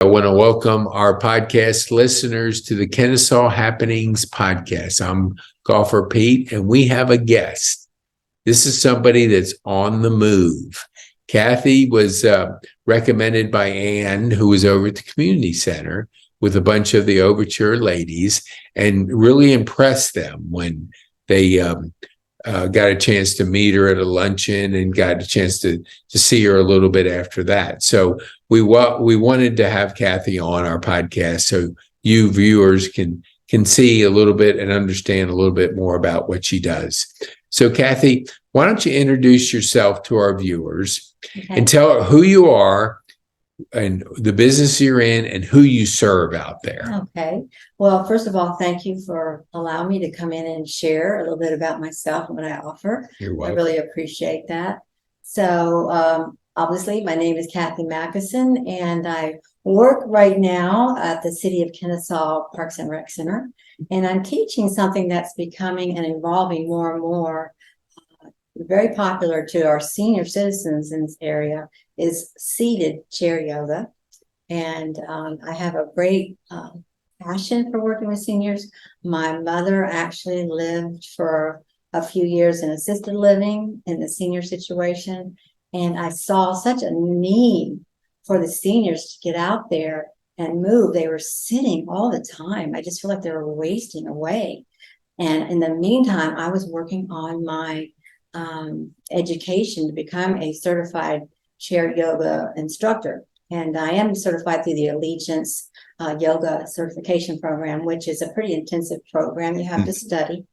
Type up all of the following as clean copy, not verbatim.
I want to welcome our podcast listeners to the Kennesaw Happenings podcast. I'm Golfer Pete, and we have a guest. This is somebody that's on the move. Cathy was recommended by Ann, who was over at the community center with a bunch of the Overture ladies, and really impressed them when they got a chance to meet her at a luncheon and got a chance to see her a little bit after that. So we wanted to have Cathy on our podcast so you viewers can see a little bit and understand a little bit more about what she does. So Cathy, why don't you introduce yourself to our viewers and tell who you are and the business you're in and who you serve out there. Okay. Well, first of all, thank you for allowing me to come in and share a little bit about myself and what I offer. You're welcome. I really appreciate that. So, obviously, my name is Cathy Makison, and I work right now at the City of Kennesaw Parks and Rec Center, and I'm teaching something that's becoming and evolving more and more. Very popular to our senior citizens in this area is seated chair yoga. And I have a great passion for working with seniors. My mother actually lived for a few years in assisted living in the senior situation. And I saw such a need for the seniors to get out there and move. They were sitting all the time. I just feel like they were wasting away. And in the meantime, I was working on my education to become a certified chair yoga instructor. And I am certified through the Allegiance Yoga Certification Program, which is a pretty intensive program you have to study.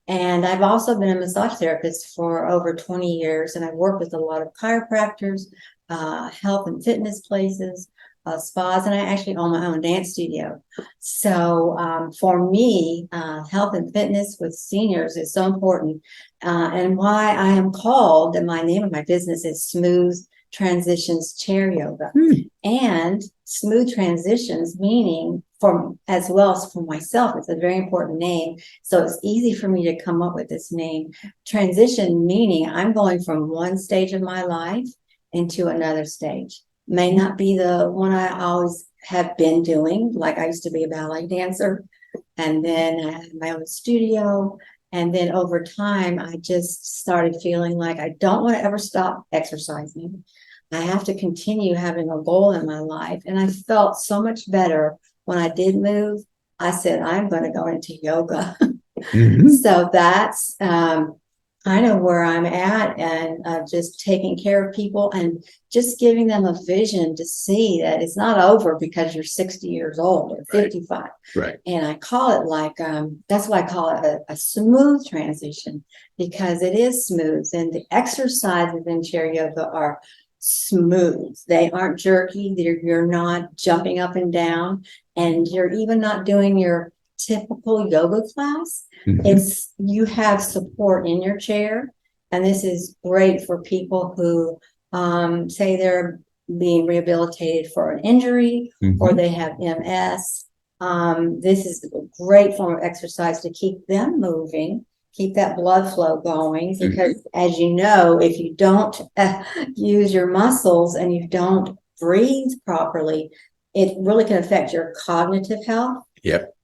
And I've also been a massage therapist for over 20 years, and I've worked with a lot of chiropractors, health and fitness places, spas, and I actually own my own dance studio. So for me, health and fitness with seniors is so important. And why I am called, and my name of my business is Smooth Transitions Chair Yoga. And smooth transitions, meaning as well as for myself, it's a very important name. So it's easy for me to come up with this name. Transition meaning I'm going from one stage of my life into another stage. May not be the one I always have been doing. Like I used to be a ballet dancer, and then I had my own studio. And then over time, I just started feeling like I don't want to ever stop exercising. I have to continue having a goal in my life. And I felt so much better when I did move. I said, I'm going to go into yoga. So that's kind of where I'm at, and just taking care of people and just giving them a vision to see that it's not over because you're 60 years old or 55. Right. And I call it like, that's why I call it a smooth transition, because it is smooth. And the exercises in chair yoga are smooth. They aren't jerky. You're not jumping up and down, and you're even not doing your typical yoga class. It's you have support in your chair, and this is great for people who say they're being rehabilitated for an injury or they have MS. This is a great form of exercise to keep them moving, keep that blood flow going, because as you know, if you don't use your muscles and you don't breathe properly, it really can affect your cognitive health. Yep.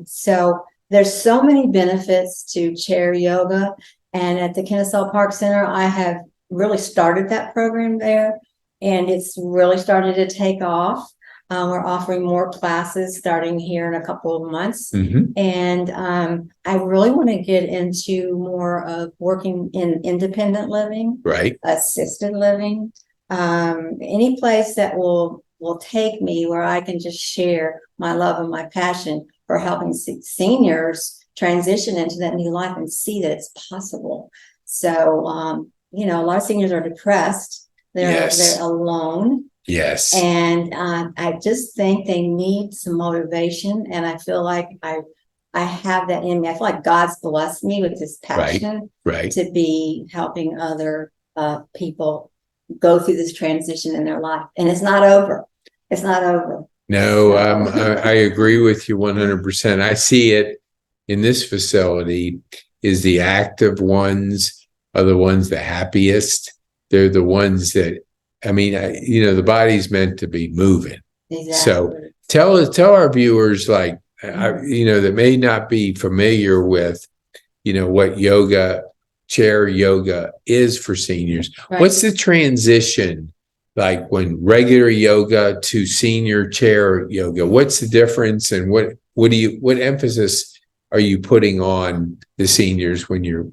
So there's so many benefits to chair yoga. And at the Kennesaw Park Center, I have really started that program there, and it's really started to take off. We're offering more classes starting here in a couple of months. And I really want to get into more of working in independent living, Right. assisted living, any place that will take me where I can just share my love and my passion for helping seniors transition into that new life and see that it's possible. So, a lot of seniors are depressed. They're alone. Yes. And I just think they need some motivation. And I feel like I have that in me. I feel like God's blessed me with this passion to be helping other people go through this transition in their life. And it's not over. It's not over. No, I agree with you 100%. I see it in this facility is the active ones are the ones the happiest. They're the ones that, the body's meant to be moving. So exactly. tell our viewers, like, that may not be familiar with, what chair yoga is for seniors. Right. What's the transition like when regular yoga to senior chair yoga? What's the difference, and what emphasis are you putting on the seniors when you're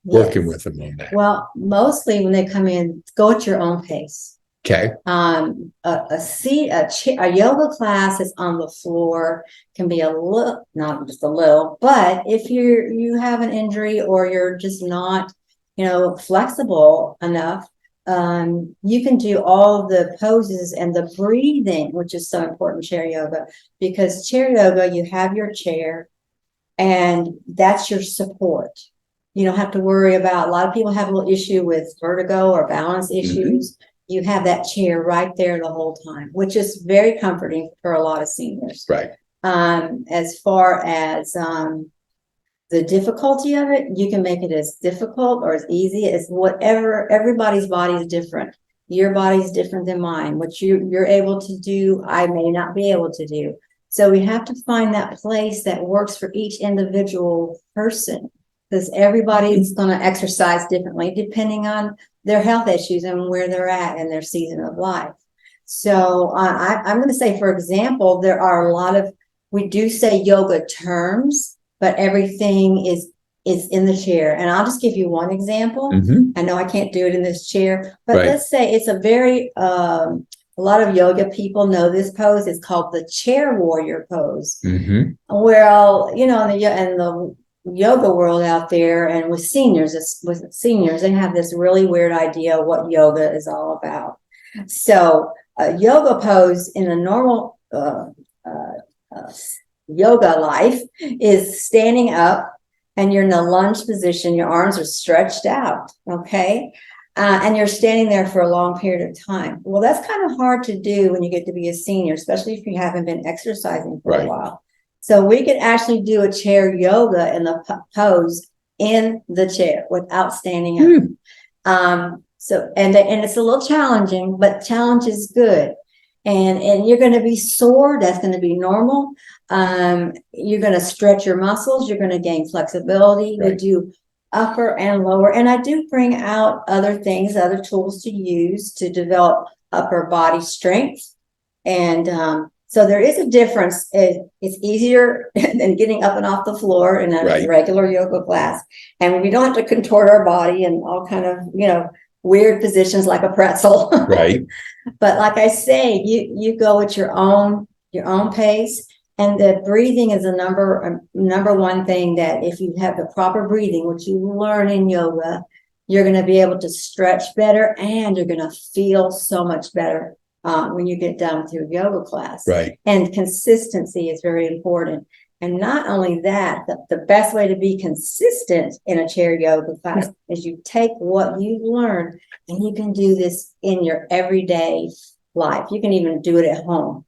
working with them on that? Well, mostly when they come in, go at your own pace. Okay. A yoga class is on the floor can be a little, not just a little, but if you have an injury or you're just not, flexible enough, you can do all the poses and the breathing, which is so important, chair yoga, because chair yoga, you have your chair and that's your support. You don't have to worry about, a lot of people have a little issue with vertigo or balance issues. You have that chair right there the whole time, which is very comforting for a lot of seniors. Right. As far as the difficulty of it, you can make it as difficult or as easy as whatever. Everybody's body is different. Your body is different than mine. What you're able to do, I may not be able to do. So we have to find that place that works for each individual person, because everybody's going to exercise differently depending on their health issues and where they're at in their season of life. So I'm going to say, for example, there are a lot of, we do say yoga terms, but everything is in the chair. And I'll just give you one example. I know I can't do it in this chair, but let's say it's a very, a lot of yoga people know this pose. It's called the chair warrior pose. Well, in the yoga world out there and with seniors, they have this really weird idea of what yoga is all about. So a yoga pose in a normal yoga life is standing up and you're in a lunge position. Your arms are stretched out. Okay. And you're standing there for a long period of time. Well, that's kind of hard to do when you get to be a senior, especially if you haven't been exercising for a while. So we could actually do a chair yoga in the pose in the chair without standing up. So it's a little challenging, but challenge is good. And you're going to be sore. That's going to be normal. You're going to stretch your muscles. You're going to gain flexibility. We do upper and lower. And I do bring out other things, other tools to use to develop upper body strength. And so there is a difference. It's easier than getting up and off the floor in a regular yoga class. And we don't have to contort our body in all kind of, weird positions like a pretzel. Right. But like I say, you go at your own pace. And the breathing is a number one thing that if you have the proper breathing, which you learn in yoga, you're going to be able to stretch better and you're going to feel so much better when you get done with your yoga class. Right. And consistency is very important. And not only that, the best way to be consistent in a chair yoga class is you take what you've learned and you can do this in your everyday life. You can even do it at home.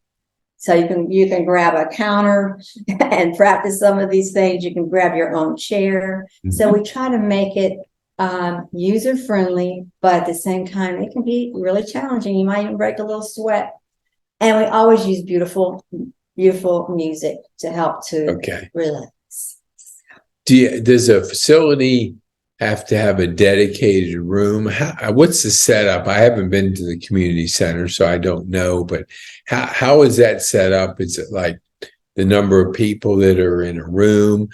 So you can grab a counter and practice some of these things. You can grab your own chair. So we try to make it user friendly, but at the same time, it can be really challenging. You might even break a little sweat. And we always use beautiful music to help to relax. Does a facility have to have a dedicated room? What's the setup? I haven't been to the community center, so I don't know, but how is that set up? Is it like the number of people that are in a room?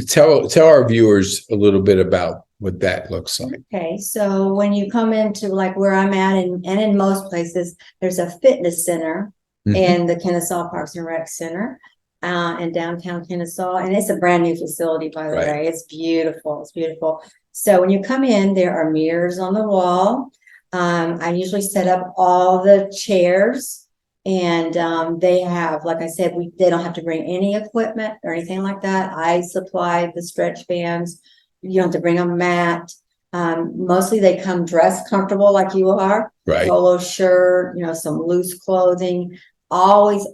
Tell our viewers a little bit about what that looks like. Okay, so when you come into like where I'm at, and in most places, there's a fitness center in the Kennesaw Parks and Rec Center in downtown Kennesaw. And it's a brand new facility, by the way. It's beautiful. It's beautiful. So when you come in, there are mirrors on the wall. I usually set up all the chairs and they have, like I said, they don't have to bring any equipment or anything like that. I supply the stretch bands. You don't have to bring a mat. Mostly they come dressed comfortable like you are. Polo shirt, some loose clothing. Always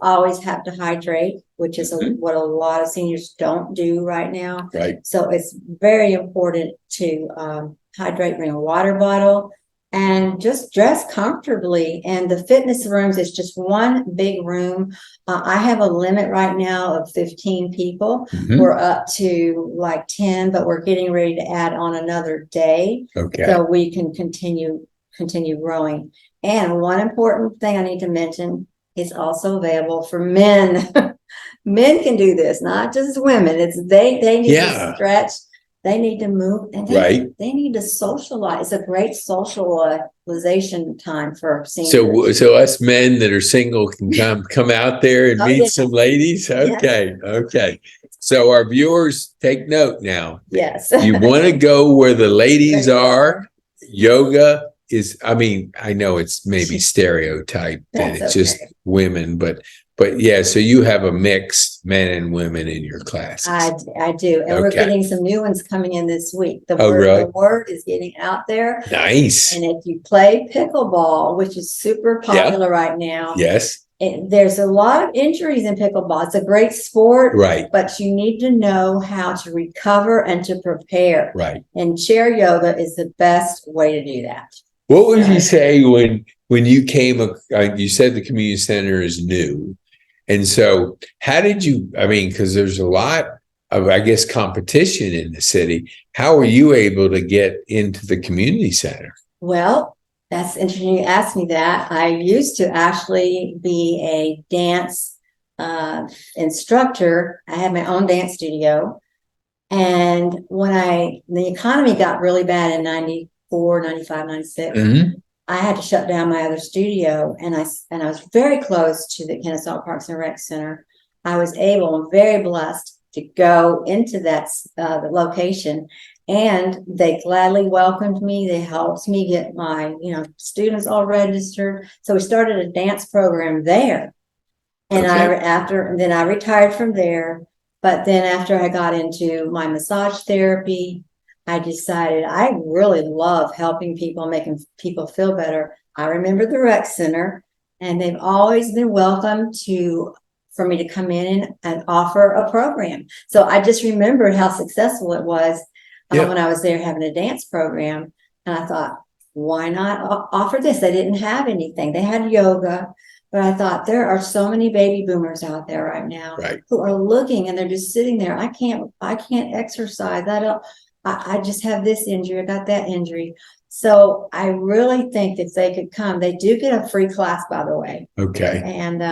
have to hydrate, which is what a lot of seniors don't do right now. So it's very important to hydrate, bring a water bottle and just dress comfortably. And the fitness rooms is just one big room. I have a limit right now of 15 people. Mhm. We're up to like 10, but we're getting ready to add on another day. Okay. So we can continue growing. And one important thing I need to mention, is also available for men. Men can do this, not just women. It's they need to stretch, they need to move, and they need to socialize. It's a great socialization time for seniors. So us men that are single can come out there and meet some ladies. Okay. Yes. Okay. So our viewers, take note now. Yes. You want to go where the ladies are. Yoga is, I mean, I know it's maybe stereotyped that it's just women, but yeah, so you have a mixed men and women in your classes. I do. And we're getting some new ones coming in this week. The word is getting out there. Nice. And if you play pickleball, which is super popular right now. Yes. There's a lot of injuries in pickleball. It's a great sport, right? But you need to know how to recover and to prepare. Right. And chair yoga is the best way to do that. What would you say when you came? You said the community center is new, and so how did you? I mean, because there's a lot of, I guess, competition in the city. How were you able to get into the community center? Well, that's interesting you asked me that. I used to actually be a dance instructor. I had my own dance studio. And when the economy got really bad in 94, 95, 96, I had to shut down my other studio. And I was very close to the Kennesaw Parks and Rec Center. I was able, very blessed, to go into that location. And they gladly welcomed me. They helped me get my, students all registered. So we started a dance program there. And then I retired from there. But then after I got into my massage therapy, I decided I really love helping people, making people feel better. I remember the rec center, and they've always been welcome for me to come in and offer a program. So I just remembered how successful it was when I was there having a dance program. And I thought, why not offer this? They didn't have anything. They had yoga, but I thought there are so many baby boomers out there right now who are looking, and they're just sitting there. I can't exercise. I just have this injury. I got that injury. So I really think if they could come, they do get a free class, by the way. Okay. And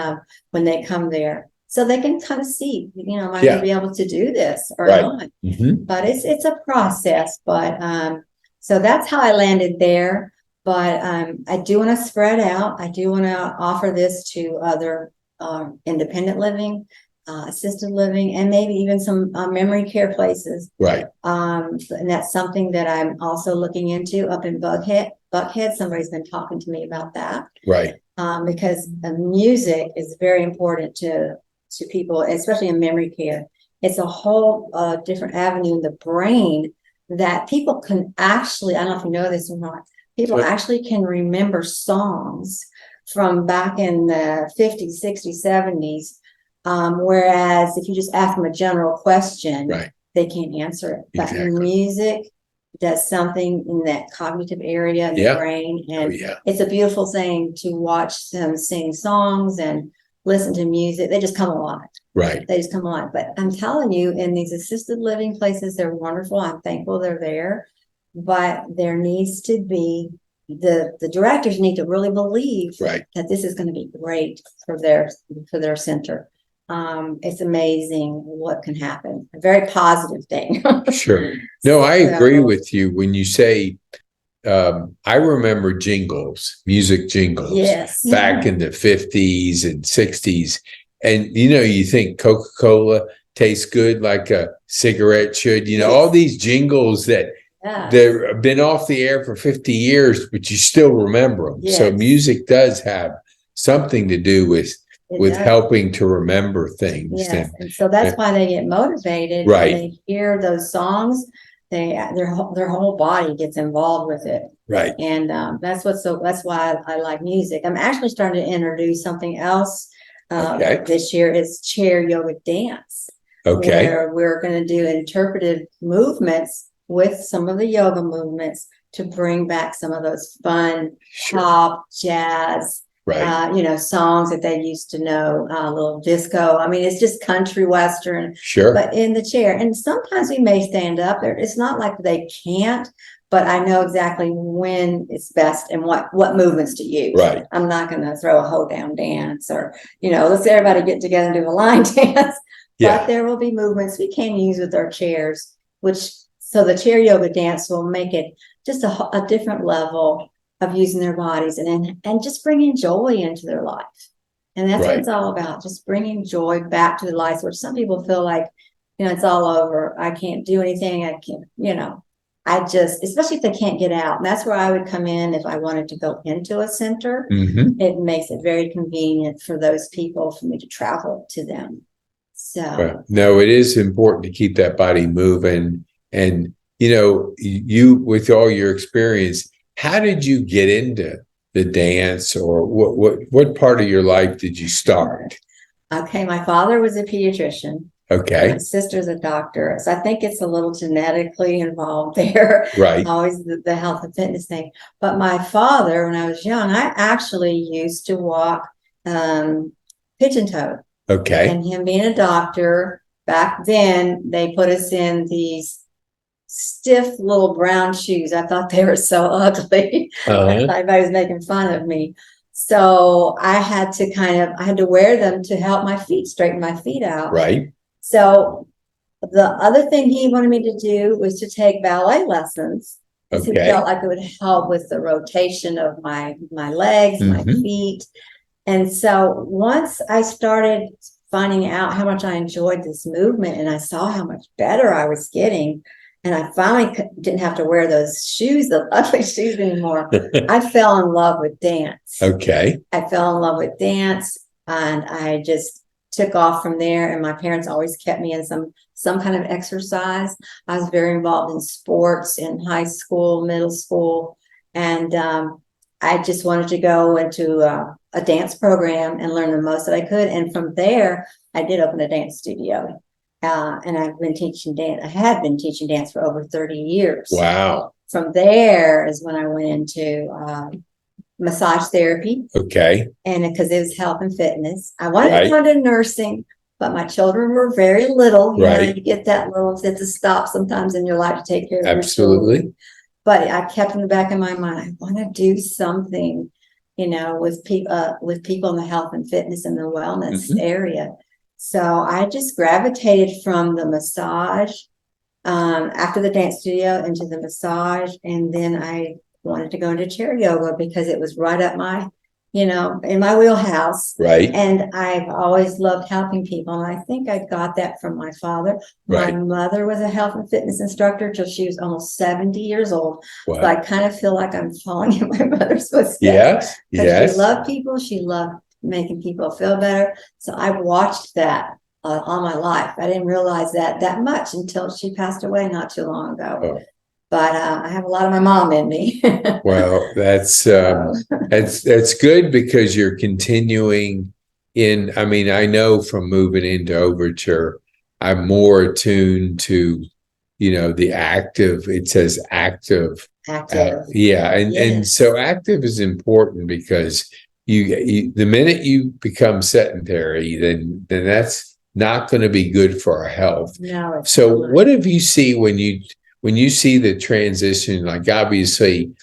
when they come there, so they can kind of see, am I going to be able to do this or not? Mm-hmm. But it's a process. But so that's how I landed there. But I do want to spread out. I do want to offer this to other independent living, assisted living, and maybe even some memory care places. Right. And that's something that I'm also looking into up in Buckhead. Somebody's been talking to me about that. Right. Because music is very important to people, especially in memory care. It's a whole different avenue in the brain that people can actually, I don't know if you know this or not, people actually can remember songs from back in the 50s, 60s, 70s. Whereas if you just ask them a general question, they can't answer it. But music does something in that cognitive area in the brain. And it's a beautiful thing to watch them sing songs and listen to music. They just come alive. Right. They just come alive. But I'm telling you, in these assisted living places, they're wonderful. I'm thankful they're there. But there needs to be, the directors need to really believe that this is going to be great for their center. It's amazing what can happen. A very positive thing. Sure. No, I agree with you when you say, I remember music jingles back in the 50s and 60s. And, you think Coca-Cola tastes good like a cigarette should, all these jingles that they've been off the air for 50 years, but you still remember them. Yes. So music does have something to do with helping to remember things. Yes. And so that's why they get motivated. When they hear those songs, their whole body gets involved with it. Right. And that's why I like music. I'm actually starting to introduce something else this year. Is chair yoga dance. Okay. Where we're going to do interpretive movements with some of the yoga movements to bring back some of those fun Sure. pop, jazz, Right. songs that they used to know, a little disco. I mean, it's just country western, Sure. but in the chair. And sometimes we may stand up there. It's not like they can't, but I know exactly when it's best and what movements to use. Right. I'm not going to throw a hold down dance or, let's everybody get together and do a line dance. Yeah. But there will be movements we can use with our chairs, so the chair yoga dance will make it just a different level of using their bodies and just bringing joy into their life. And that's what it's all about, just bringing joy back to the life, which some people feel like, it's all over. I can't do anything. I can't, especially if they can't get out. And that's where I would come in if I wanted to go into a center. Mm-hmm. It makes it very convenient for those people for me to travel to them. So, right. No, it is important to keep that body moving. And, you, with all your experience, how did you get into the dance, or what part of your life did you start? Okay. My father was a pediatrician. Okay. My sister's a doctor. So I think it's a little genetically involved there. Right. Always the health and fitness thing. But my father, when I was young, I actually used to walk pigeon-toed. Okay. And him being a doctor, back then they put us in these stiff little brown shoes. I thought they were so ugly. Everybody was making fun of me. So I had to wear them to help my feet, straighten my feet out. Right. So the other thing he wanted me to do was to take ballet lessons. He felt like it would help with the rotation of my legs, my feet. And so once I started finding out how much I enjoyed this movement and I saw how much better I was getting, and I finally didn't have to wear those shoes, the ugly shoes anymore, I fell in love with dance. Okay. I fell in love with dance, and I just took off from there. And my parents always kept me in some kind of exercise. I was very involved in sports in high school, middle school, and I just wanted to go into a dance program and learn the most that I could. And from there, I did open a dance studio. And I've been teaching dance. I had been teaching dance for over 30 years. Wow. From there is when I went into massage therapy. Okay. And because it was health and fitness. I wanted to go into nursing, but my children were very little. You get that little bit to stop sometimes in your life to take care of your children. But I kept in the back of my mind, I want to do something, with people in the health and fitness and the wellness area. So I just gravitated from the massage after the dance studio into the massage. And then I wanted to go into chair yoga because it was right up my, in my wheelhouse. Right. And I've always loved helping people. And I think I got that from my father. My mother was a health and fitness instructor till she was almost 70 years old. Wow. So I kind of feel like I'm following in my mother's footsteps. Yes. Yes. She loved people. She loved making people feel better. So I watched that all my life. I didn't realize that much until she passed away not too long ago. Oh. But I have a lot of my mom in me. Well, that's good because you're continuing in. I mean, I know from moving into Overture, I'm more attuned to, the active. It says active. Active. And so active is important because you the minute you become sedentary, then that's not going to be good for our health. No. So what have you see when you see the transition? Like, obviously,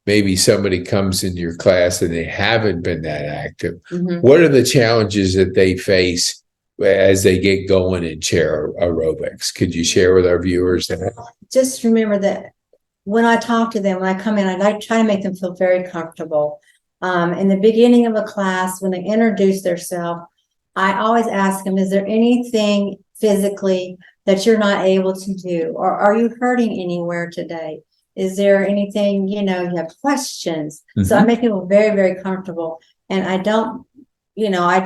maybe somebody comes into your class and they haven't been that active. What are the challenges that they face as they get going in chair aerobics? Could you share with our viewers that? Just remember that when I talk to them, when I come in, I try to make them feel very comfortable. In the beginning of a class, when they introduce themselves, I always ask them, is there anything physically that you're not able to do? Or are you hurting anywhere today? Is there anything, you have questions? So I make people very, very comfortable. And we're not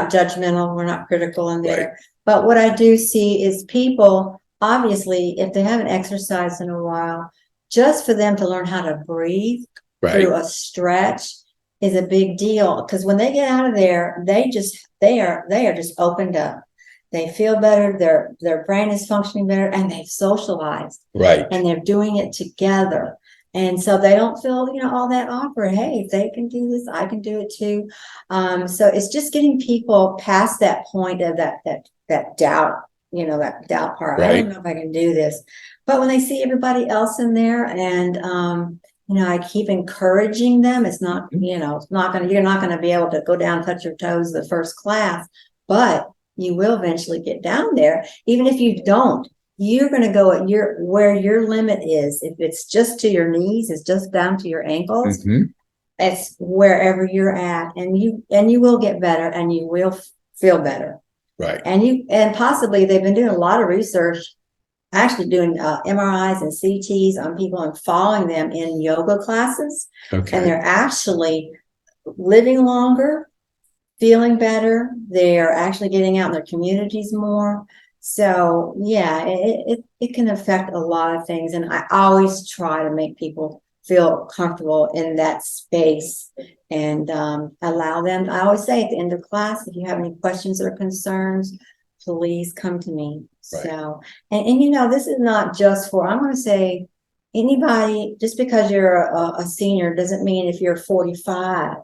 judgmental. We're not critical in there. Right. But what I do see is people, obviously, if they haven't exercised in a while, just for them to learn how to breathe through a stretch is a big deal. Because when they get out of there, they are just opened up. They feel better, their brain is functioning better, and they've socialized. Right. And they're doing it together. And so they don't feel, all that awkward. Hey, if they can do this, I can do it too. So it's just getting people past that point of that doubt, that doubt part. I don't know if I can do this. But when they see everybody else in there and, I keep encouraging them. It's not, you're not going to be able to go down and touch your toes the first class, but you will eventually get down there. Even if you don't, you're going to go at where your limit is. If it's just to your knees, it's just down to your ankles. It's wherever you're at, and you will get better, and you will feel better. Right. And possibly they've been doing a lot of research, actually doing MRIs and CTs on people and following them in yoga classes. Okay. And they're actually living longer, feeling better. They're actually getting out in their communities more. So yeah, it can affect a lot of things. And I always try to make people feel comfortable in that space and allow them. I always say at the end of class, if you have any questions or concerns, please come to me. Right. So, and this is not just for, I'm going to say anybody, just because you're a senior doesn't mean if you're 45,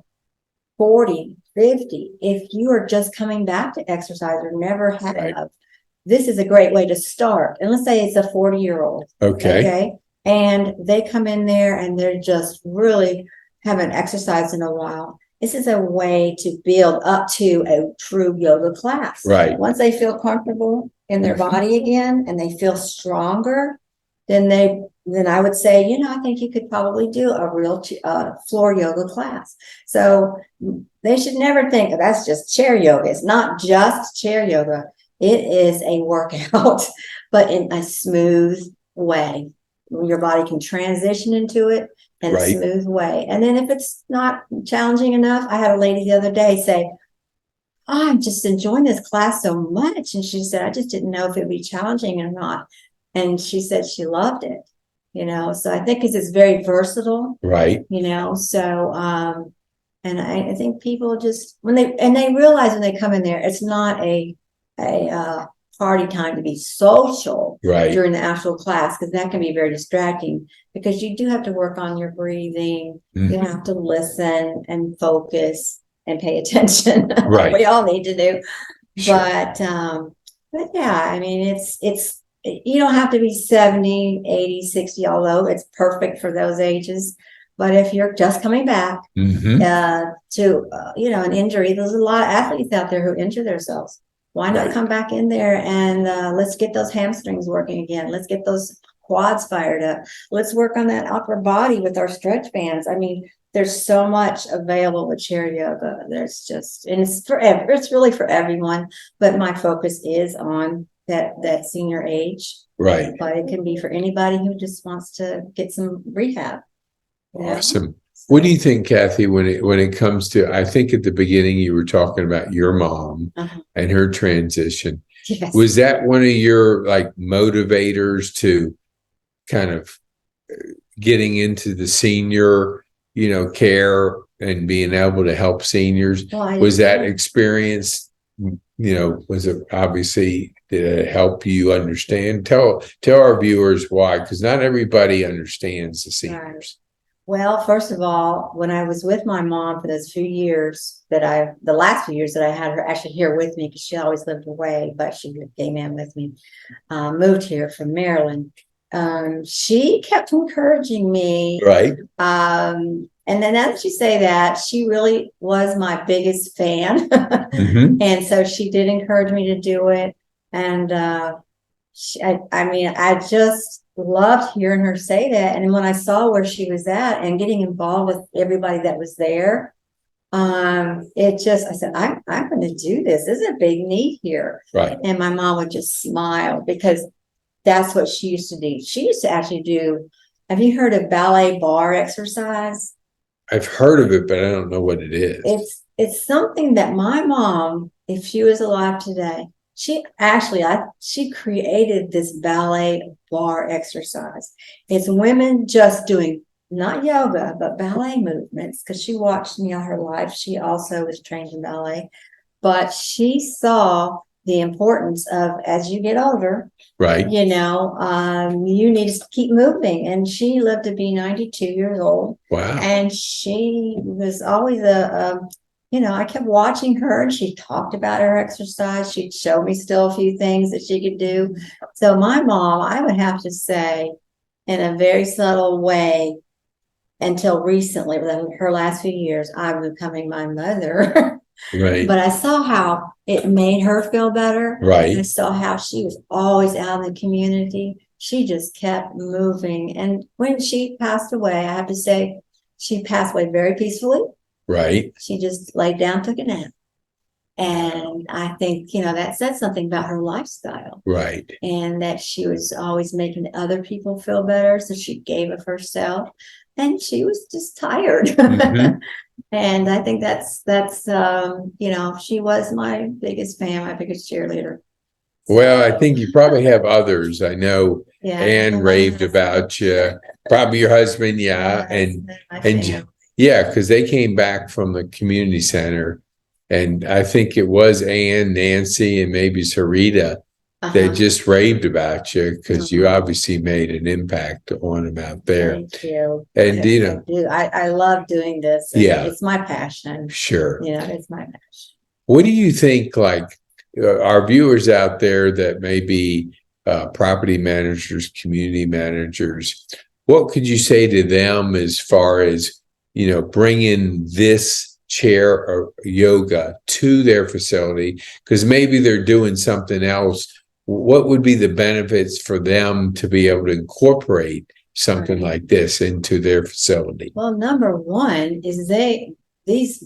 40, 50, if you are just coming back to exercise or never have, right, this is a great way to start. And let's say it's a 40-year-old. Okay. And they come in there and they're just really haven't exercised in a while. This is a way to build up to a true yoga class. Right. Once they feel comfortable in their body again and they feel stronger, then I would say, I think you could probably do a real floor yoga class. So they should never think that's just chair yoga. It's not just chair yoga. It is a workout, but in a smooth way. Your body can transition into it in a smooth way. And then if it's not challenging enough, I had a lady the other day say, I'm just enjoying this class so much. And she said, I just didn't know if it'd be challenging or not. And she said she loved it, so I think because it's very versatile, right? So, and I think people just, they realize when they come in there, it's not a party time to be social during the actual class, because that can be very distracting, because you do have to work on your breathing. You have to listen and focus and pay attention. Right. We all need to do. Sure. But yeah, I mean, it's you don't have to be 70, 80, 60, although it's perfect for those ages. But if you're just coming back to an injury, there's a lot of athletes out there who injure themselves. Why not come back in there and let's get those hamstrings working again. Let's get those quads fired up. Let's work on that upper body with our stretch bands. I mean, there's so much available with chair yoga. There's just, and it's really for everyone, but my focus is on that senior age. Right. But it can be for anybody who just wants to get some rehab. Awesome. What do you think, Cathy, when it comes to, I think at the beginning you were talking about your mom and her transition. Yes. Was that one of your motivators to kind of getting into the senior, care and being able to help seniors? Was that experience, was it obviously, did it help you understand? Tell our viewers why, because not everybody understands the seniors. Right. Well, first of all, when I was with my mom for those few years the last few years that I had her actually here with me, because she always lived away, but she came in with me, moved here from Maryland. She kept encouraging me. Right. And then now that you say that, she really was my biggest fan. And so she did encourage me to do it. And I just loved hearing her say that. And when I saw where she was at and getting involved with everybody that was there, I said, I'm going to do this. There's a big need here. Right. And my mom would just smile, because that's what she used to do. She used to actually do, have you heard of ballet bar exercise? I've heard of it, but I don't know what it is. It's something that my mom, if she was alive today, she created this ballet bar exercise. It's women just doing not yoga, but ballet movements, because she watched me all her life. She also was trained in ballet, but she saw the importance of, as you get older, Right. you need to keep moving. And she lived to be 92 years old. Wow. And she was always I kept watching her, and she talked about her exercise. She'd show me still a few things that she could do. So my mom, I would have to say, in a very subtle way, until recently, within her last few years, I'm becoming my mother. Right. But I saw how it made her feel better. Right. I saw how she was always out in the community. She just kept moving. And when she passed away, I have to say, she passed away very peacefully. Right. She just laid down, took a nap. And I think, that said something about her lifestyle. Right. And that she was always making other people feel better. So she gave of herself. And she was just tired. Mhm. And I think that's she was my biggest fan, my biggest cheerleader. Well, I think you probably have others. I know Yeah, Anne raved about you. Probably your husband, yeah. Yeah, because they came back from the community center, and I think it was Anne, Nancy, and maybe Sarita that just raved about you because you obviously made an impact on them out there. Thank you. And I love doing this. Yeah. It's my passion. Sure. It's my passion. What do you think, our viewers out there that may be property managers, community managers, what could you say to them as far as, bringing this chair or yoga to their facility? Because maybe they're doing something else. What would be the benefits for them to be able to incorporate something like this into their facility? Well, number one is these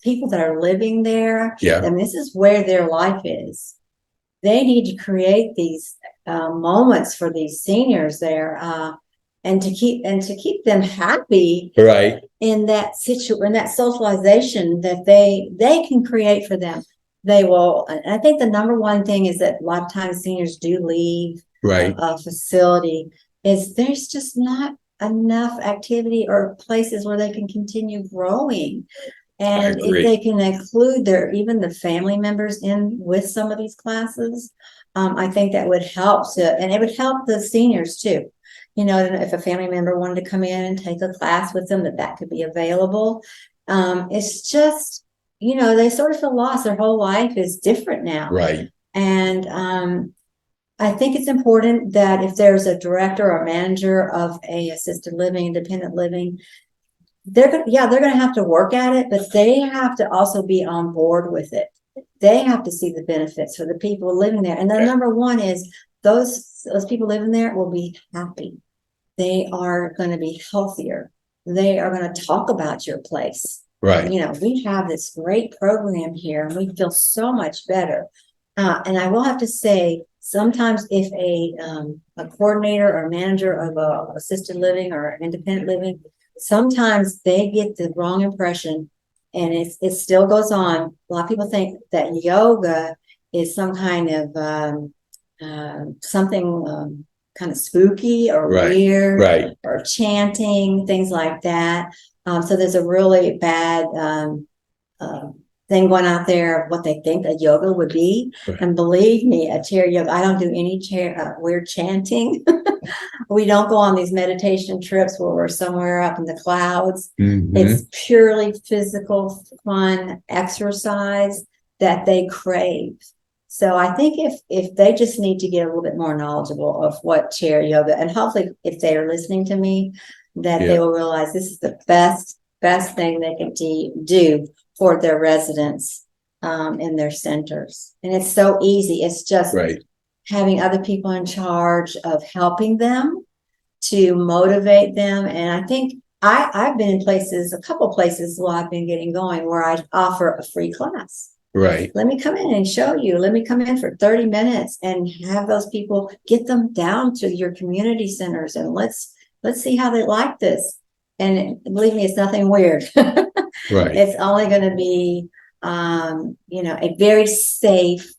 people that are living there, and this is where their life is. They need to create these moments for these seniors there, and to keep them happy, right, in that socialization that they can create for them. They will. And I think the number one thing is that a lot of times seniors do leave a facility, is there's just not enough activity or places where they can continue growing. And if they can include even the family members in with some of these classes, I think that would help and it would help the seniors too. If a family member wanted to come in and take a class with them, that could be available. It's just, they sort of feel lost. Their whole life is different now. Right. And I think it's important that if there's a director or manager of a assisted living, independent living, they're going to have to work at it, but they have to also be on board with it. They have to see the benefits for the people living there. And the number one is those people living there will be happy. They are going to be healthier. They are going to talk about your place. Right. We have this great program here, and we feel so much better. And I will have to say, sometimes if a coordinator or manager of a assisted living or independent living, sometimes they get the wrong impression, and it still goes on. A lot of people think that yoga is some kind of something kind of spooky or weird, or chanting, things like that. So there's a really bad thing going out there of what they think a yoga would be. And believe me, a chair yoga, I don't do any weird chanting. We don't go on these meditation trips where we're somewhere up in the clouds. It's purely physical, fun exercise that they crave. So I think if they just need to get a little bit more knowledgeable of what chair yoga, and hopefully if they are listening to me, that they will realize this is the best thing they can do for their residents in their centers. And it's so easy. It's just having other people in charge of helping them, to motivate them. And I think I've been in a couple places while I've been getting going, where I offer a free class. Right. Let me come in and show you. Let me come in for 30 minutes and have those people, get them down to your community centers, and let's see how they like this. And believe me, it's nothing weird. It's only going to be, a very safe,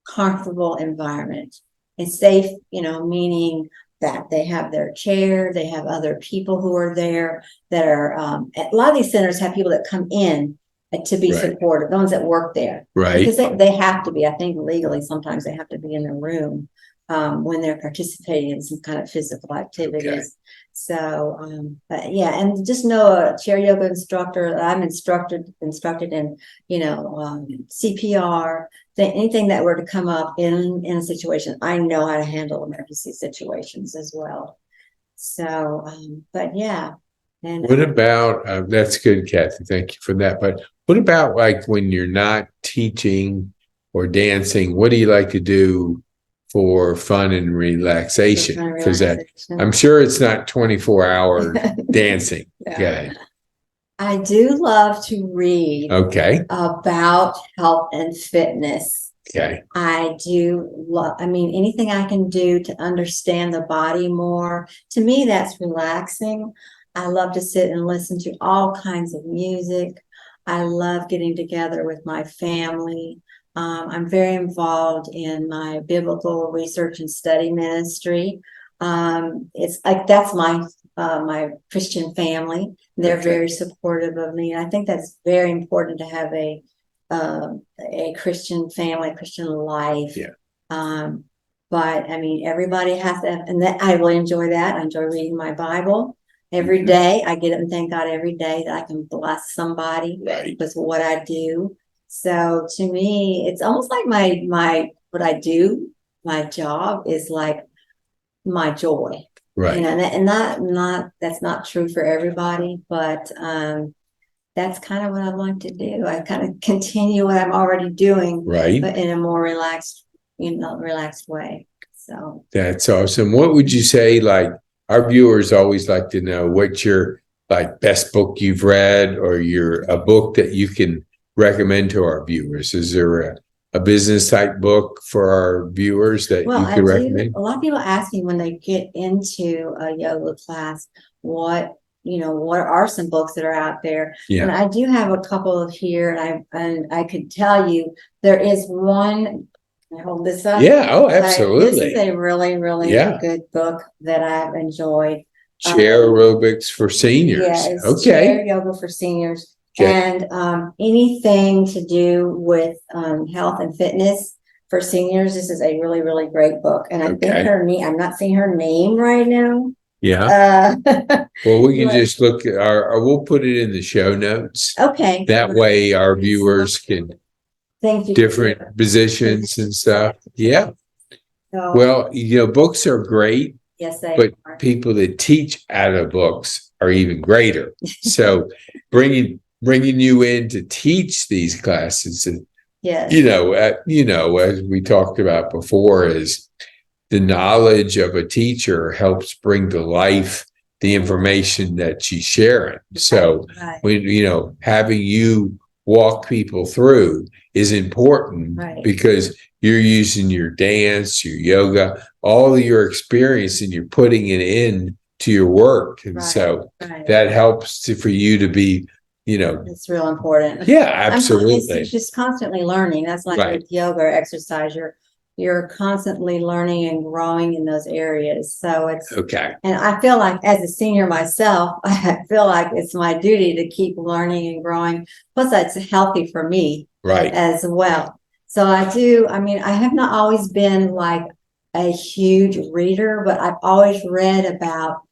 comfortable environment. It's safe, meaning that they have their chair, they have other people who are there that are, a lot of these centers have people that come in to be Right. supportive, the ones that work there. Right. Because they have to be, I think legally, sometimes they have to be in the room when they're participating in some kind of physical activities. Okay. So, but yeah, and just know a chair yoga instructor. I'm instructed in, CPR. Anything that were to come up in a situation, I know how to handle emergency situations as well. So, but yeah. And What about, that's good, Cathy. Thank you for that. But what about like when you're not teaching or dancing, what do you like to do for fun and relaxation? Because I'm sure it's not 24-hour dancing. Yeah. Okay. I do love to read Okay. about health and fitness. Okay. I do love, anything I can do to understand the body more. To me, that's relaxing. I love to sit and listen to all kinds of music. I love getting together with my family. I'm very involved in my biblical research and study ministry. It's like that's my Christian family. They're Okay. very supportive of me. I think that's very important to have a Christian family, Christian life. Yeah. But everybody has to, and that I really enjoy that. I enjoy reading my Bible every day. I get up and thank God every day that I can bless somebody with what I do. So to me, it's almost like my what I do, my job is like my joy. Right. And not that's not true for everybody, but that's kind of what I like to do. I kind of continue what I'm already doing, Right. but in a more relaxed way. So that's awesome. What would you say, like, our viewers always like to know what's your like best book you've read, or a book that you can recommend to our viewers? Is there a business type book for our viewers that you could recommend? A lot of people ask me when they get into a yoga class, what are some books that are out there? Yeah. And I do have a couple here, and I could tell you there is one. Can I hold this up? Yeah. Oh, absolutely. This is a really, really good book that I've enjoyed. Chair aerobics for seniors. Yeah, it's chair yoga for seniors. Okay. And anything to do with health and fitness for seniors. This is a really, really great book. And I think I'm not seeing her name right now. Yeah. Well, we can just look at we'll put it in the show notes. Okay. That way our viewers can different positions and stuff. Yeah. So, well, books are great. Yes, they are. People that teach out of books are even greater. So bringing you in to teach these classes, yes, as we talked about before, is the knowledge of a teacher helps bring to life the information that she's sharing. So when having you walk people through is important, because you're using your dance, your yoga, all of your experience, and you're putting it in to your work. And so that helps for you to be, it's real important. Yeah, absolutely. It's just constantly learning. That's like with yoga or exercise, you're constantly learning and growing in those areas. So it's and I feel like as a senior myself, I feel like it's my duty to keep learning and growing. Plus that's healthy for me as well. So I have not always been like a huge reader, but I've always read about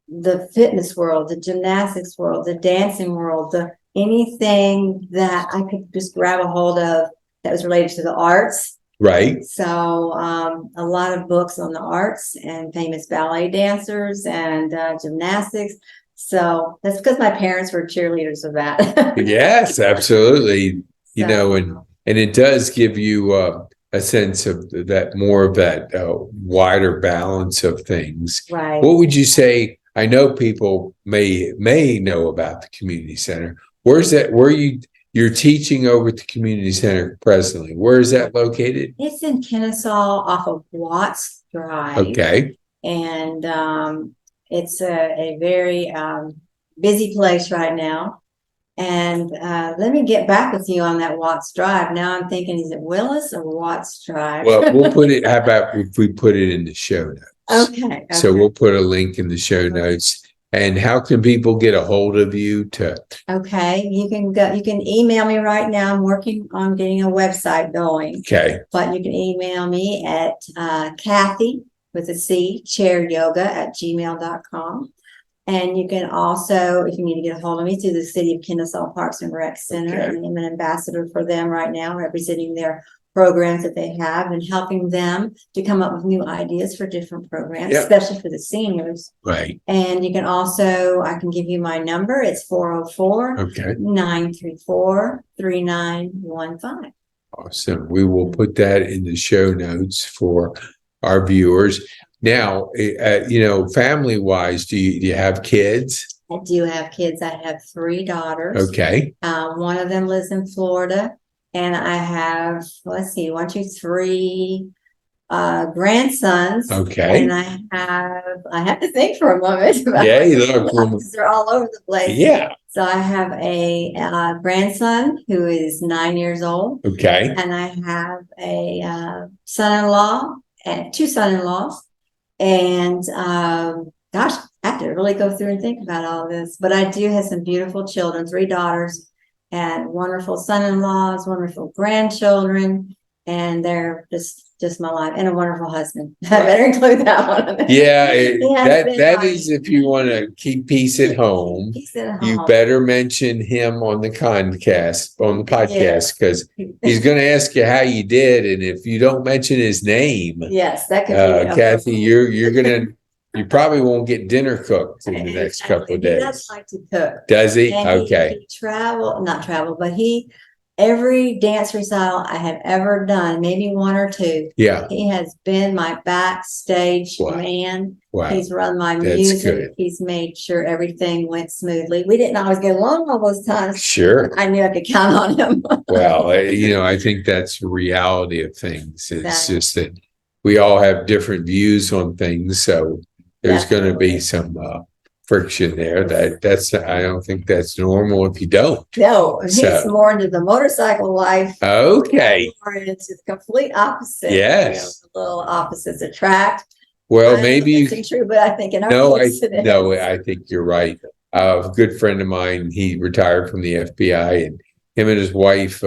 the fitness world, the gymnastics world, the dancing world, anything that I could just grab a hold of that was related to the arts. Right. So a lot of books on the arts and famous ballet dancers and gymnastics. So that's because my parents were cheerleaders of that. Yes, absolutely. And it does give you a sense of that wider balance of things. Right. What would you say? I know people may know about the community center. Where's that? You're teaching over at the community center presently. Where is that located? It's in Kennesaw off of Watts Drive. Okay. And it's a very busy place right now. And let me get back with you on that Watts Drive. Now I'm thinking, is it Willis or Watts Drive? Well, we'll put it, how about if we put it in the show notes? Okay. So we'll put a link in the show notes. And how can people get a hold of you Okay, you can email me right now. I'm working on getting a website going. Okay. But you can email me at Cathy with a C, chairyoga@gmail.com. And you can also, if you need to get a hold of me, through the City of Kennesaw Parks and Rec Center. Okay. I'm an ambassador for them right now, representing their programs that they have and helping them to come up with new ideas for different programs, Yeah. especially for the seniors. Right. And you can also, I can give you my number. It's 404 Okay. 934 3915. Awesome. We will put that in the show notes for our viewers. Now, family wise, do you have kids? I do have kids. I have 3 daughters. Okay. One of them lives in Florida, and I have, let's see, 1, 2, 3 grandsons. Okay. And I have to think for a moment about because they're all over the place. Yeah. So I have a grandson who is 9 years old. Okay. And I have a son-in-law and 2 son-in-laws. And gosh, I have to really go through and think about all this. But I do have some beautiful children, 3 daughters, and wonderful son-in-laws, wonderful grandchildren, and they're just my life, and a wonderful husband. I better include that one. Yeah, that is, if you want to keep peace at home, you better mention him on the podcast, because he's going to ask you how you did, and if you don't mention his name, yes, that could be Cathy, you probably won't get dinner cooked in the next couple of days. He does like to cook. Does he? And okay. But every dance recital I have ever done, maybe 1 or 2. Yeah. He has been my backstage man. Wow. He's run my music. Good. He's made sure everything went smoothly. We didn't always get along all those times. Sure. I knew I could count on him. Well, I think that's the reality of things. It's just that we all have different views on things. So there's going to be some friction there. I don't think that's normal if you don't. No, he's more into the motorcycle life. Okay. More into the complete opposite. Yes. The little opposites attract. Well, maybe it's true, but I think in our case I think you're right. A good friend of mine, he retired from the FBI, and him and his wife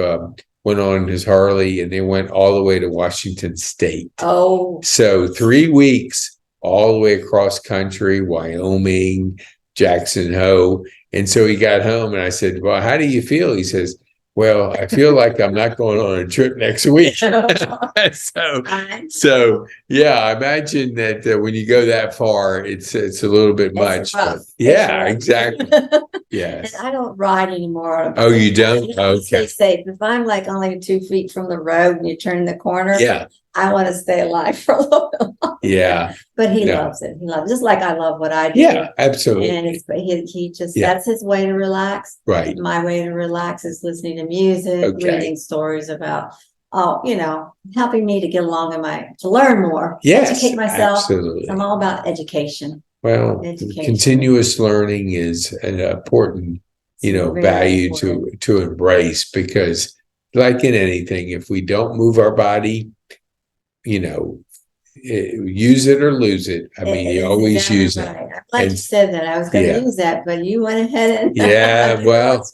went on his Harley, and they went all the way to Washington State. Oh. So 3 weeks all the way across country, Wyoming, Jackson Hole. And so he got home, and I said, well, how do you feel? He says, well, I feel like I'm not going on a trip next week. so yeah, I imagine that when you go that far, it's a little bit much. But yeah, exactly. Yes. And I don't ride anymore. Oh, you don't? Okay. Stay safe. If I'm like only 2 feet from the road and you turn the corner, I want to stay alive for a little bit longer. Yeah. But he loves it. He loves it. Just like I love what I do. Yeah, absolutely. And he just, that's his way to relax. Right. My way to relax is listening to music, reading stories about, helping me to get along to learn more. Yes. Educate myself. Absolutely. So I'm all about education. Well, continuous learning is an important, value to embrace, because like in anything, if we don't move our body, use it or lose it. I mean, you always use it. I'm glad you said that. I was going to use that, but you went ahead and well,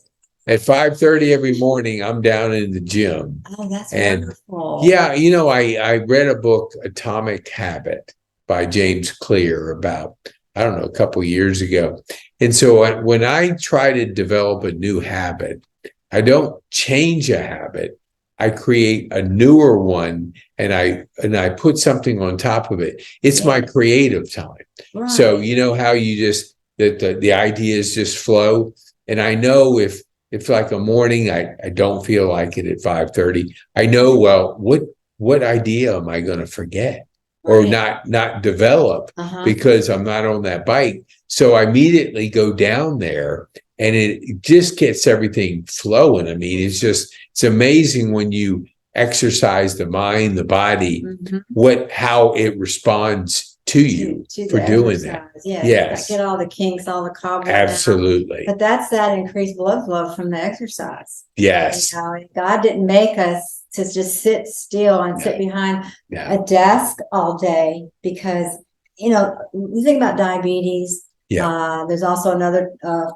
at 5:30 every morning, I'm down in the gym. Oh, that's wonderful. Yeah, I read a book, Atomic Habit, by James Clear, about, I don't know, a couple of years ago. And so when I try to develop a new habit, I don't change a habit. I create a newer one, and I put something on top of it. It's my creative time. Right. So how you just the ideas just flow. And I know if like a morning I don't feel like it at 5:30, I know, well, what idea am I going to forget or not develop because I'm not on that bike? So I immediately go down there, and it just gets everything flowing. I mean, it's amazing when you exercise the mind, the body, how it responds to you for doing that. Yes. Get all the kinks, all the cobwebs. Absolutely. But that's that increased blood flow from the exercise. Yes. God didn't make us to just sit still and sit behind a desk all day, because, you think about diabetes. There's also another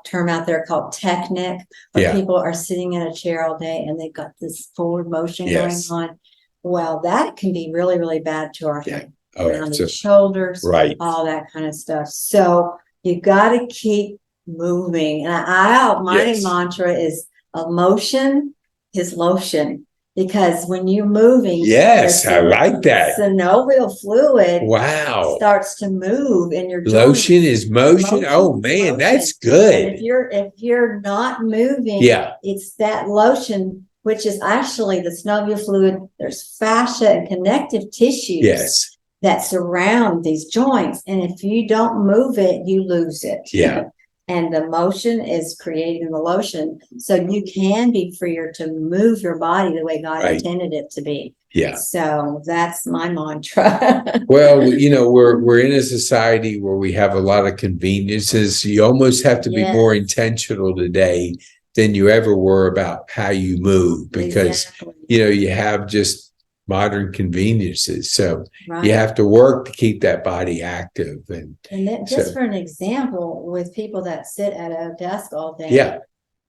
term out there called technic, where people are sitting in a chair all day and they've got this forward motion going on. Well, that can be really, really bad to our head, around the shoulders, all that kind of stuff. So you got to keep moving. And my mantra is motion is lotion. Because when you're moving, I like that. Synovial fluid starts to move in your joints. Lotion is motion. Oh man, that's good. And if you're not moving, it's that lotion, which is actually the synovial fluid. There's fascia and connective tissues that surround these joints, and if you don't move it, you lose it. And the motion is creating the lotion, so you can be freer to move your body the way God intended it to be. So that's my mantra. Well, we're in a society where we have a lot of conveniences. You almost have to be more intentional today than you ever were about how you move, because you have just modern conveniences. So you have to work to keep that body active. And just for an example, with people that sit at a desk all day,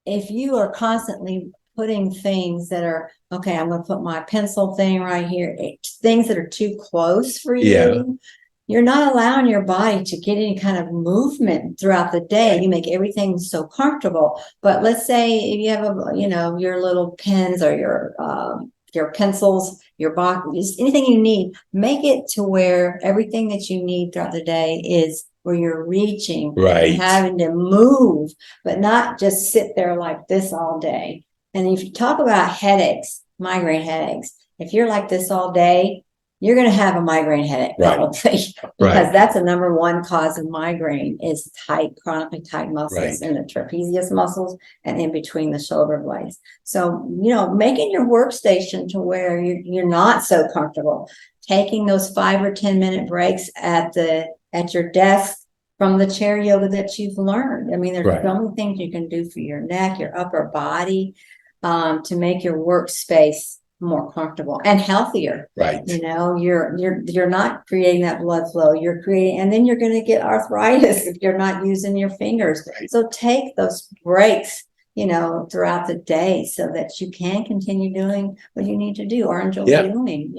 if you are constantly putting things that are, okay, I'm going to put my pencil thing right here, things that are too close for you, you're not allowing your body to get any kind of movement throughout the day. You make everything so comfortable. But let's say if you have your little pens or your pencils, your box, anything you need, make it to where everything that you need throughout the day is where you're reaching and having to move, but not just sit there like this all day. And if you talk about headaches, migraine headaches, if you're like this all day, you're going to have a migraine headache probably, because that's the number one cause of migraine is chronically tight muscles in the trapezius muscles and in between the shoulder blades. So, making your workstation to where you're not so comfortable, taking those 5 or 10 minute breaks at your desk from the chair yoga that you've learned. I mean, there's so many things you can do for your neck, your upper body, to make your workspace more comfortable and healthier. You're not creating that blood flow. You're creating, and then you're going to get arthritis if you're not using your fingers. So take those breaks, throughout the day so that you can continue doing what you need to do or enjoy doing,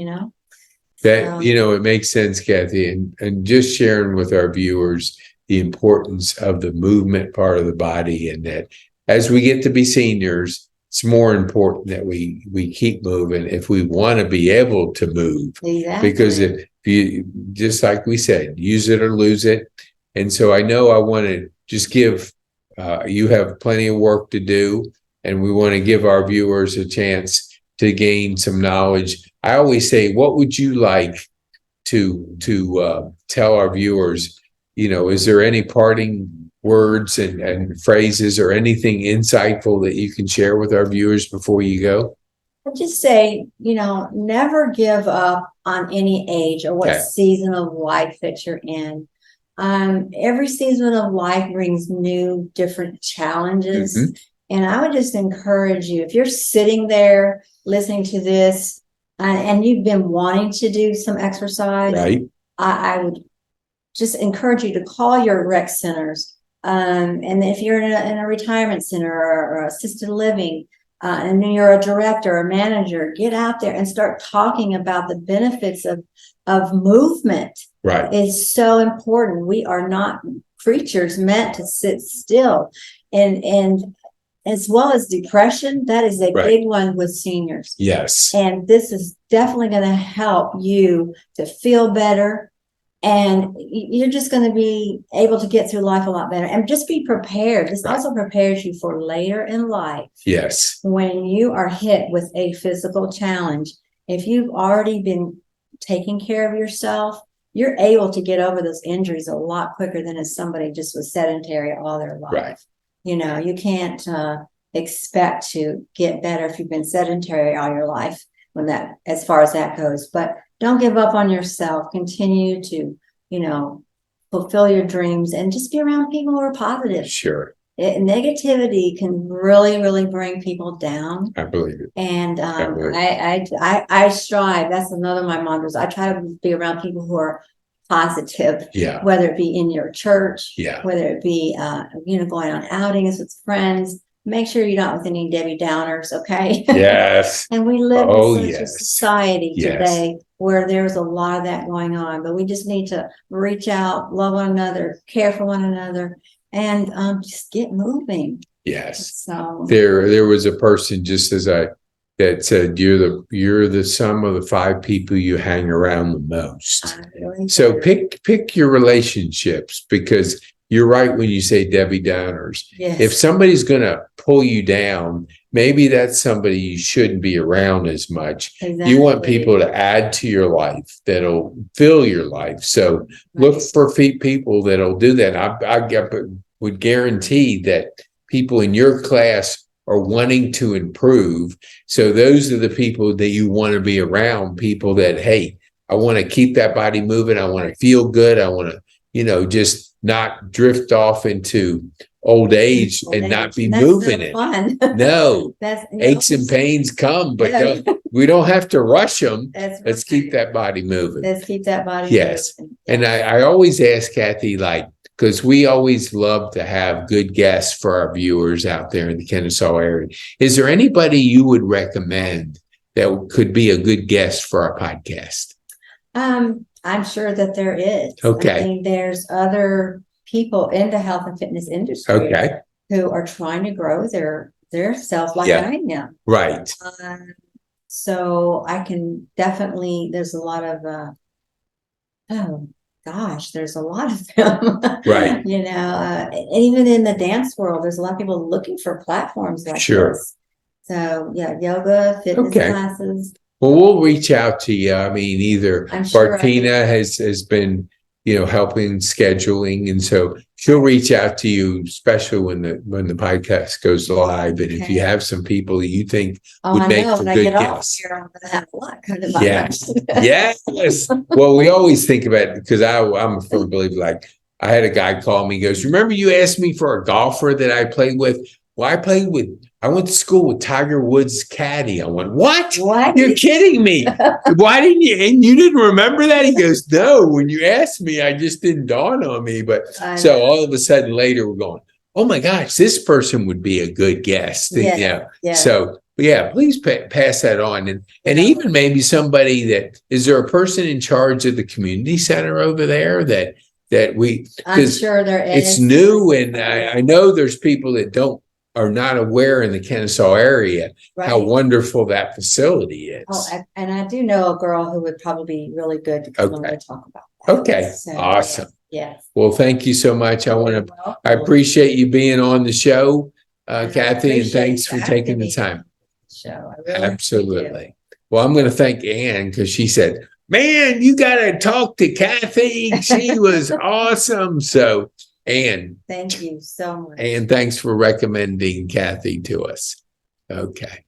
That, it makes sense, Cathy, and just sharing with our viewers the importance of the movement part of the body, and that as we get to be seniors, it's more important that we keep moving if we want to be able to move. Because if you, just like we said, use it or lose it. And so I know I want to just give, you have plenty of work to do, and we want to give our viewers a chance to gain some knowledge. I always say, what would you like to tell our viewers? Is there any parting words and phrases or anything insightful that you can share with our viewers before you go? I'll just say, never give up on any age or what season of life that you're in. Every season of life brings new, different challenges. And I would just encourage you, if you're sitting there listening to this and you've been wanting to do some exercise, I would just encourage you to call your rec centers. And if you're in a retirement center or assisted living, and you're a director or manager, get out there and start talking about the benefits of movement. It's so important. We are not creatures meant to sit still. And as well as depression, that is a big one with seniors. And this is definitely going to help you to feel better. And you're just going to be able to get through life a lot better, and just be prepared. This also prepares you for later in life. When you are hit with a physical challenge, if you've already been taking care of yourself, you're able to get over those injuries a lot quicker than if somebody just was sedentary all their life. You can't expect to get better if you've been sedentary all your life, as far as that goes. But don't give up on yourself. Continue to, fulfill your dreams and just be around people who are positive. Negativity can really, really bring people down. I believe it. And I strive. That's another of my mantras. I try to be around people who are positive, Yeah. whether it be in your church, Yeah. whether it be, going on outings with friends. Make sure you're not with any Debbie Downers, okay? Yes. And we live Oh, in such a yes. society Yes. today where there's a lot of that going on, but we just need to reach out, love one another, care for one another, and just get moving. Yes. So There was a person just as that said you're the sum of the 5 people you hang around the most. I really So do. pick your relationships, because you're right when you say Debbie Downers. Yes. If somebody's going to pull you down, maybe that's somebody you shouldn't be around as much. You want Exactly. people to add to your life that'll fill your life. So look Right. for people that'll do that. I would guarantee that people in your class are wanting to improve. So those are the people that you want to be around, people that, hey, I want to keep that body moving. I want to feel good. I want to, just not drift off into old age and not be That's moving so it. fun. No, That's aches and pains come, but Yeah. we don't have to rush them. That's Let's keep that body moving. Let's keep that body Yes. moving. And I always ask Cathy, because we always love to have good guests for our viewers out there in the Kennesaw area. Is there anybody you would recommend that could be a good guest for our podcast? I'm sure that there is. Okay. I mean, there's other people in the health and fitness industry Okay. who are trying to grow their self like Yeah. I am. Right. So I can definitely, there's a lot of, oh gosh, there's a lot of them. Right. Even in the dance world, there's a lot of people looking for platforms like Sure. this. So yeah, yoga, fitness Okay. classes. Well, we'll reach out to you. I mean, either I'm sure Bartina has been, helping scheduling, and so she'll reach out to you, especially when the podcast goes live. And if you Okay. have some people that you think Oh, would I make know. for When I good get off guests. here, I'm gonna have a lot come to my Yes. mind. Yes. Well, we always think about it, because I'm a firm believer. Like, I had a guy call me, he goes, "Remember you asked me for a golfer that I played with? Well, I went to school with Tiger Woods' caddy." I went, "What? What? You're kidding me. Why didn't you?" And you didn't remember that? He goes, "No, when you asked me, I just didn't dawn on me." But I so know. all of a sudden later we're going, "Oh my gosh, this person would be a good guest." Yes, yes. So yeah, please pass that on. And Yeah. even maybe somebody is there a person in charge of the community center over there that we, I'm because sure there is. it's new, and I know there's people that are not aware in the Kennesaw area how Right. wonderful that facility is. And I do know a girl who would probably be really good to come on Okay. and talk about that. Okay. So, Awesome. yes. Well, thank you so much. I Welcome. appreciate you being on the show, And I Cathy, and appreciate thanks you for having taking the me time. on the show. I really Absolutely. Well, I'm going to thank Ann, because she said, "Man, you got to talk to Cathy. She was awesome." So, Ann, thank you so much. and thanks for recommending Cathy to us. Okay.